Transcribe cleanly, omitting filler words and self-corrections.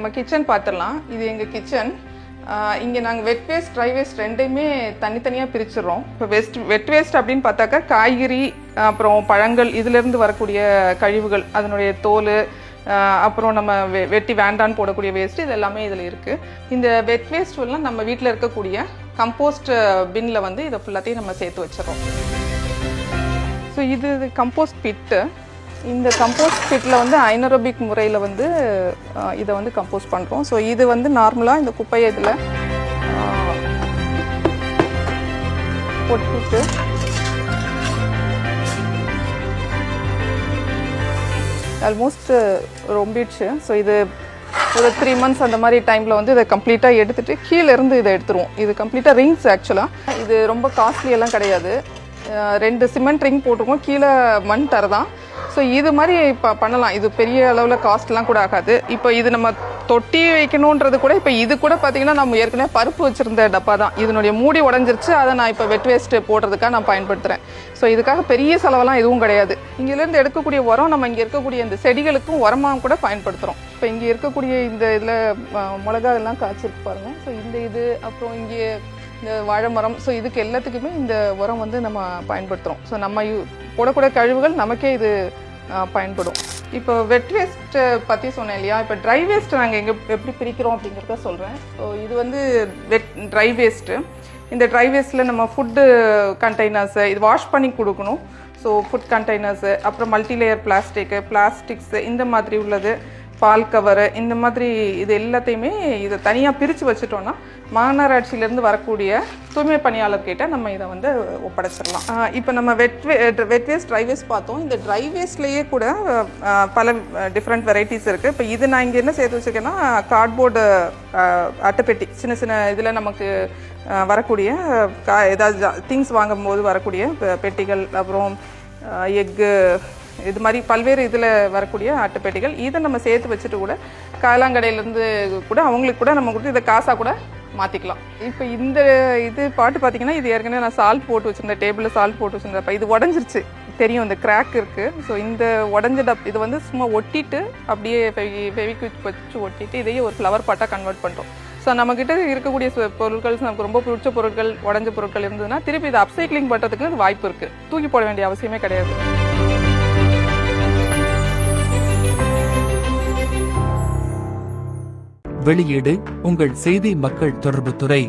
நம்ம கிச்சன் பார்த்துடலாம். இது எங்கள் கிச்சன். இங்கே நாங்கள் வெட் வேஸ்ட் ட்ரை வேஸ்ட் ரெண்டையுமே தனித்தனியாக பிரிச்சிடுறோம். இப்போ வெட் வேஸ்ட் அப்படின்னு பார்த்தாக்கா காய்கறி அப்புறம் பழங்கள் இதிலேருந்து வரக்கூடிய கழிவுகள், அதனுடைய தோல், அப்புறம் நம்ம வெட்டி வேண்டான்னு போடக்கூடிய வேஸ்ட்டு, இது எல்லாமே இதில் இருக்குது. இந்த வெட் வேஸ்ட் ஃபுல்லாக நம்ம வீட்டில் இருக்கக்கூடிய கம்போஸ்ட் பின்னில் வந்து இதை ஃபுல்லாத்தையும் நம்ம சேர்த்து வச்சிடறோம். ஸோ இது கம்போஸ்ட் பிட்டு. இந்த கம்போஸ்ட் பிட்டில் வந்து ஐனரோபிக் முறையில் வந்து இதை வந்து கம்போஸ்ட் பண்ணுறோம். ஸோ இது வந்து நார்மலாக இந்த குப்பையை இதில் போட்டுட்டு ஆல்மோஸ்ட் ரொம்பிடுச்சு. ஸோ இது ஒரு 3 months அந்த மாதிரி டைமில் வந்து இதை கம்ப்ளீட்டாக எடுத்துகிட்டு கீழேருந்து இதை எடுத்துருவோம். இது கம்ப்ளீட்டாக ரிங்ஸ் ஆக்சுவலாக. இது ரொம்ப காஸ்ட்லி எல்லாம் கிடையாது. 2 சிமெண்ட் ரிங் போட்டிருக்கோம், கீழே மண் தரதான். ஸோ இது மாதிரி இப்போ பண்ணலாம். இது பெரிய அளவில் காஸ்ட்லாம் கூட ஆகாது. இப்போ இது நம்ம தொட்டி வைக்கணுன்றது கூட, இப்போ இது கூட பார்த்தீங்கன்னா நம்ம ஏற்கனவே பருப்பு வச்சுருந்த டப்பா தான். இதனுடைய மூடி உடஞ்சிருச்சு. அதை நான் இப்போ வெட் வேஸ்ட்டு போடுறதுக்காக நான் பயன்படுத்துகிறேன். ஸோ இதுக்காக பெரிய செலவெல்லாம் எதுவும் கிடையாது. இங்கேருந்து எடுக்கக்கூடிய உரம் நம்ம இங்கே இருக்கக்கூடிய இந்த செடிகளுக்கும் உரமாக கூட பயன்படுத்துகிறோம். இப்போ இங்கே இருக்கக்கூடிய இந்த இதில் மிளகா எல்லாம் காய்ச்சிருக்கு பாருங்கள். ஸோ இந்த இது அப்புறம் இங்கே இந்த வாழை மரம், ஸோ இதுக்கு எல்லாத்துக்குமே இந்த உரம் வந்து நம்ம பயன்படுத்துகிறோம். ஸோ நம்ம போடக்கூடிய கழிவுகள் நமக்கே இது பயன்படும். இப்போ வெட் வேஸ்ட்டை பற்றி சொன்னேன் இல்லையா, இப்போ ட்ரை வேஸ்ட்டை நாங்கள் எப்படி பிரிக்கிறோம் அப்படிங்கிறத சொல்கிறேன். ஸோ இது வந்து ட்ரை வேஸ்ட்டு. இந்த ட்ரை வேஸ்ட்டில் நம்ம ஃபுட்டு கண்டெய்னர்ஸு இது வாஷ் பண்ணி கொடுக்கணும். ஸோ ஃபுட் கண்டெய்னர்ஸு, அப்புறம் மல்டிலேயர் பிளாஸ்டிக்ஸு இந்த மாதிரி உள்ளது, பால் கவரு, இந்த மாதிரி இது எல்லாத்தையுமே இதை தனியாக பிரித்து வச்சுட்டோன்னா மாநகராட்சியிலேருந்து வரக்கூடிய தூய்மை பணியாளர்கிட்ட நம்ம இதை வந்து ஒப்படைச்சிடலாம். இப்போ நம்ம வெட் வேஸ்ட் ட்ரை வேஸ்ட் பார்த்தோம். இந்த ட்ரை வேஸ்ட்லேயே கூட பல டிஃப்ரெண்ட் வெரைட்டிஸ் இருக்குது. இப்போ இது நான் இங்கே என்ன சேர்த்து வச்சுருக்கேன்னா கார்ட்போர்டு அட்டைப்பெட்டி, சின்ன சின்ன இதில் நமக்கு வரக்கூடிய ஏதாவது திங்ஸ் வாங்கும் போது வரக்கூடிய பெட்டிகள், அப்புறம் எக்கு, இது மாதிரி பல்வேறு இதில் வரக்கூடிய அட்டைப்பெட்டிகள். இதை நம்ம சேர்த்து வச்சுட்டு கூட காலாங்கடையிலேருந்து கூட அவங்களுக்கு கூட நம்ம கொடுத்து இதை காசாக கூட மாற்றிக்கலாம். இப்போ இந்த இது பாட்டு பார்த்தீங்கன்னா, இது ஏற்கனவே நான் சால்ட் போட்டு வச்சுருந்தேன், டேபிளில் சால்ட் போட்டு வச்சுருந்தப்ப இது உடஞ்சிருச்சு, தெரியும் இந்த கிராக் இருக்குது. ஸோ இந்த உடஞ்ச இது வந்து சும்மா ஒட்டிட்டு அப்படியே ஃபெவிக்விக் வச்சு ஒட்டிட்டு இதையே ஒரு ஃப்ளவர் பாட்டாக கன்வெர்ட் பண்ணுறோம். ஸோ நம்மக்கிட்ட இருக்கக்கூடிய பொருட்கள், நமக்கு ரொம்ப பிடிச்ச பொருட்கள், உடஞ்ச பொருட்கள் இருந்ததுன்னா திருப்பி இதை அப்சைக்ளிங் பண்ணுறதுக்கு வாய்ப்பு இருக்குது. தூக்கி போட வேண்டிய அவசியமே கிடையாது. வெளியீடு உங்கள் செய்தி மக்கள் தொடர்பு துறை.